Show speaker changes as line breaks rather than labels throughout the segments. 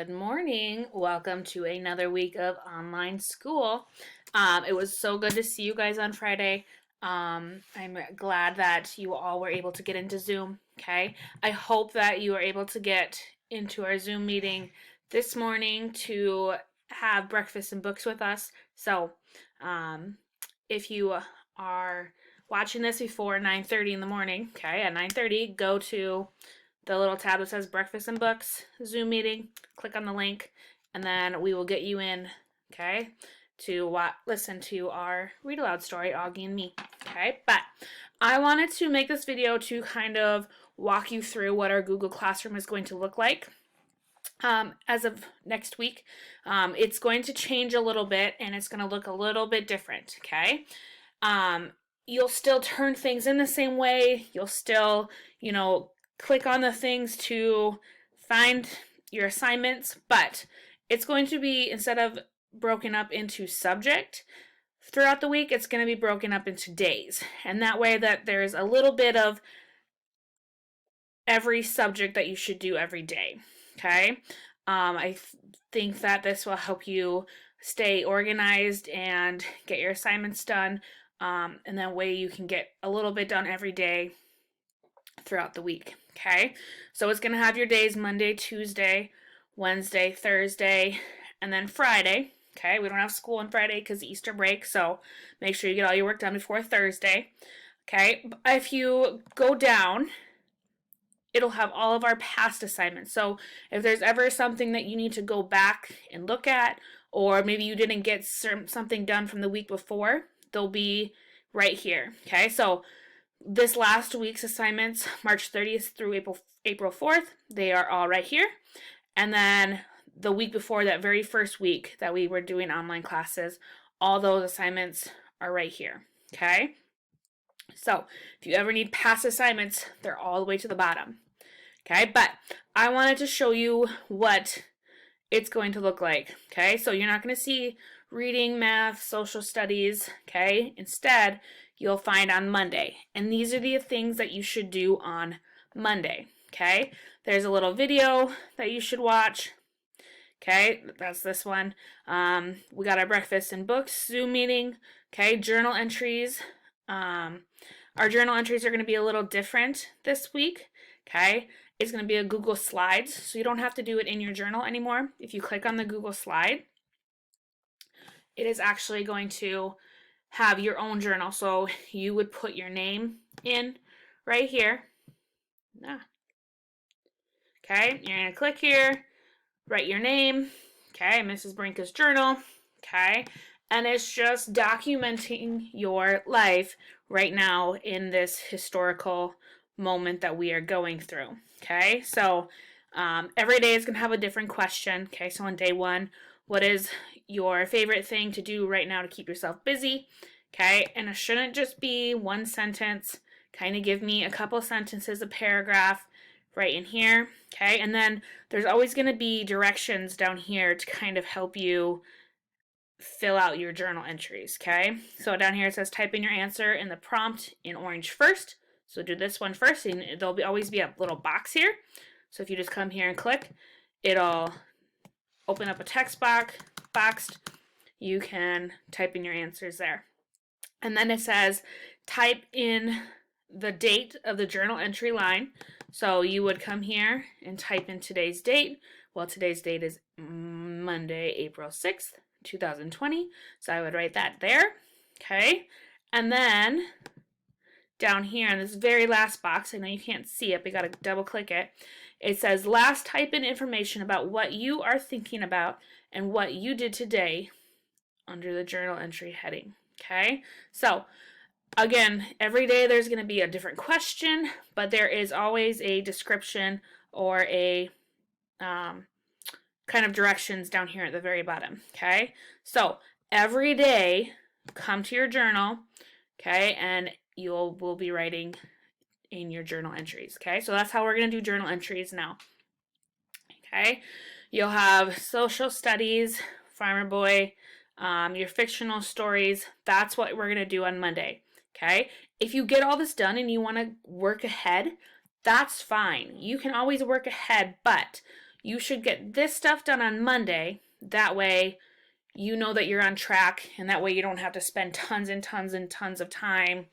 Good morning. Welcome to another week of online school. It was so good to see you guys on Friday. I'm glad that you all were able to get into Zoom. Okay. I hope that you are able to get into our Zoom meeting this morning to have breakfast and books with us. So, if you are watching this before 9:30 in the morning, okay, at 9:30, go to the little tab that says breakfast and books Zoom meeting, click on the link, and then we will get you in, okay, to listen to our read aloud story, Augie and me. Okay, but I wanted to make this video to kind of walk you through what our Google Classroom is going to look like. As of next week, it's going to change a little bit and it's going to look a little bit different. Okay, you'll still turn things in the same way. You'll still, click on the things to find your assignments, but it's going to be, instead of broken up into subject throughout the week, it's going to be broken up into days. And that way that there's a little bit of every subject that you should do every day. Okay. I think that this will help you stay organized and get your assignments done. And that way you can get a little bit done every day throughout the week. Okay, so it's going to have your days Monday, Tuesday, Wednesday, Thursday, and then Friday. Okay, we don't have school on Friday because Easter break, so make sure you get all your work done before Thursday. Okay, if you go down, it'll have all of our past assignments. So if there's ever something that you need to go back and look at, or maybe you didn't get something done from the week before, they'll be right here. Okay, so this last week's assignments, March 30th through April 4th, they are all right here. And then the week before, that very first week that we were doing online classes, all those assignments are right here. Okay? So if you ever need past assignments, they're all the way to the bottom. Okay? But I wanted to show you what it's going to look like. Okay? So you're not going to see reading, math, social studies. Okay? Instead, you'll find on Monday. And these are the things that you should do on Monday. Okay? There's a little video that you should watch. Okay? That's this one. We got our breakfast and books Zoom meeting. Okay? Journal entries. Our journal entries are going to be a little different this week. Okay? It's going to be a Google Slides, so you don't have to do it in your journal anymore. If you click on the Google Slide, it is actually going to have your own journal. So you would put your name in right here. Okay, you're going to click here, write your name. Okay, Mrs. Brinka's journal. Okay, and it's just documenting your life right now in this historical moment that we are going through. Okay, so every day is going to have a different question. Okay, so on day one, what is your favorite thing to do right now to keep yourself busy? Okay, and it shouldn't just be one sentence. Kind of give me a couple sentences, a paragraph right in here. Okay, and then there's always going to be directions down here to kind of help you fill out your journal entries. Okay, so down here it says type in your answer in the prompt in orange first. So do this one first, and there'll always be a little box here. So if you just come here and click, it'll open up a text box. You can type in your answers there. And then it says type in the date of the journal entry line. So you would come here and type in today's date. Well, today's date is Monday, April 6th, 2020. So I would write that there. Okay. And then down here in this very last box, I know you can't see it, but you got to double click it. It says last type in information about what you are thinking about and what you did today under the journal entry heading. Okay, so again, every day there's going to be a different question, but there is always a description or a kind of directions down here at the very bottom. Okay, so every day come to your journal, okay, and will be writing in your journal entries. Okay, so that's how we're going to do journal entries now. Okay, you'll have social studies, Farmer Boy, your fictional stories. That's what we're going to do on Monday. Okay, if you get all this done and you want to work ahead, that's fine. You can always work ahead, but you should get this stuff done on Monday. That way you know that you're on track, and that way you don't have to spend tons and tons and tons of time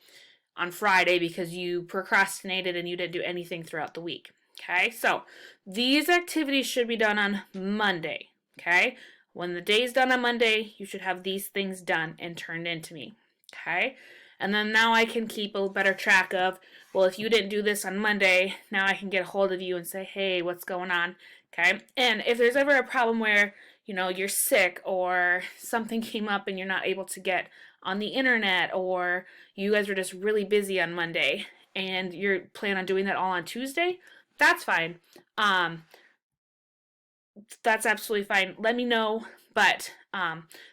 on Friday because you procrastinated and you didn't do anything throughout the week. Okay, so these activities should be done on Monday. Okay, when the day's done on Monday, you should have these things done and turned into me. Okay, and then now I can keep a better track of, well, if you didn't do this on Monday, now I can get a hold of you and say, hey, what's going on? Okay, and if there's ever a problem where, you know, you're sick or something came up and you're not able to get on the internet, or you guys are just really busy on Monday and you're planning on doing that all on Tuesday, that's fine. That's absolutely fine. Let me know, but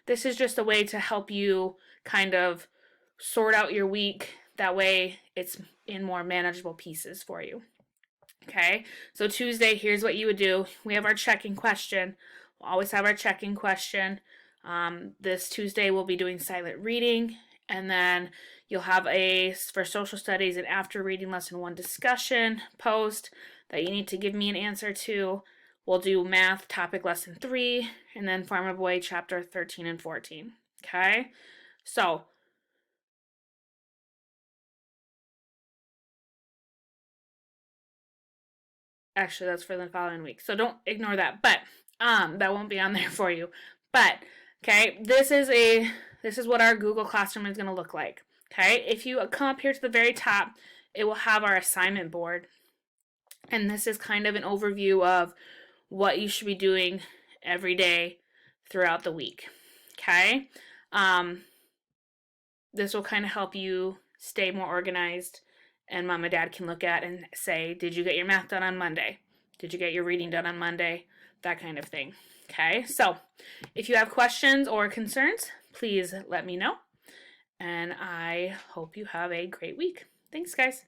this is just a way to help you kind of sort out your week. That way it's in more manageable pieces for you. Okay, so Tuesday, here's what you would do. We have our check-in question. We'll always have our check-in question. This Tuesday we'll be doing silent reading, and then you'll have for social studies an after reading lesson 1 discussion post that you need to give me an answer to. We'll do math topic lesson 3, and then Farmer Boy chapter 13 and 14. Okay, so actually that's for the following week, so don't ignore that, but that won't be on there for you. But okay, this is what our Google Classroom is going to look like. Okay, if you come up here to the very top, it will have our assignment board, and this is kind of an overview of what you should be doing every day throughout the week. Okay, this will kind of help you stay more organized, and mom and dad can look at and say, did you get your math done on Monday? Did you get your reading done on Monday? That kind of thing. Okay, so if you have questions or concerns, please let me know, and I hope you have a great week. Thanks, guys.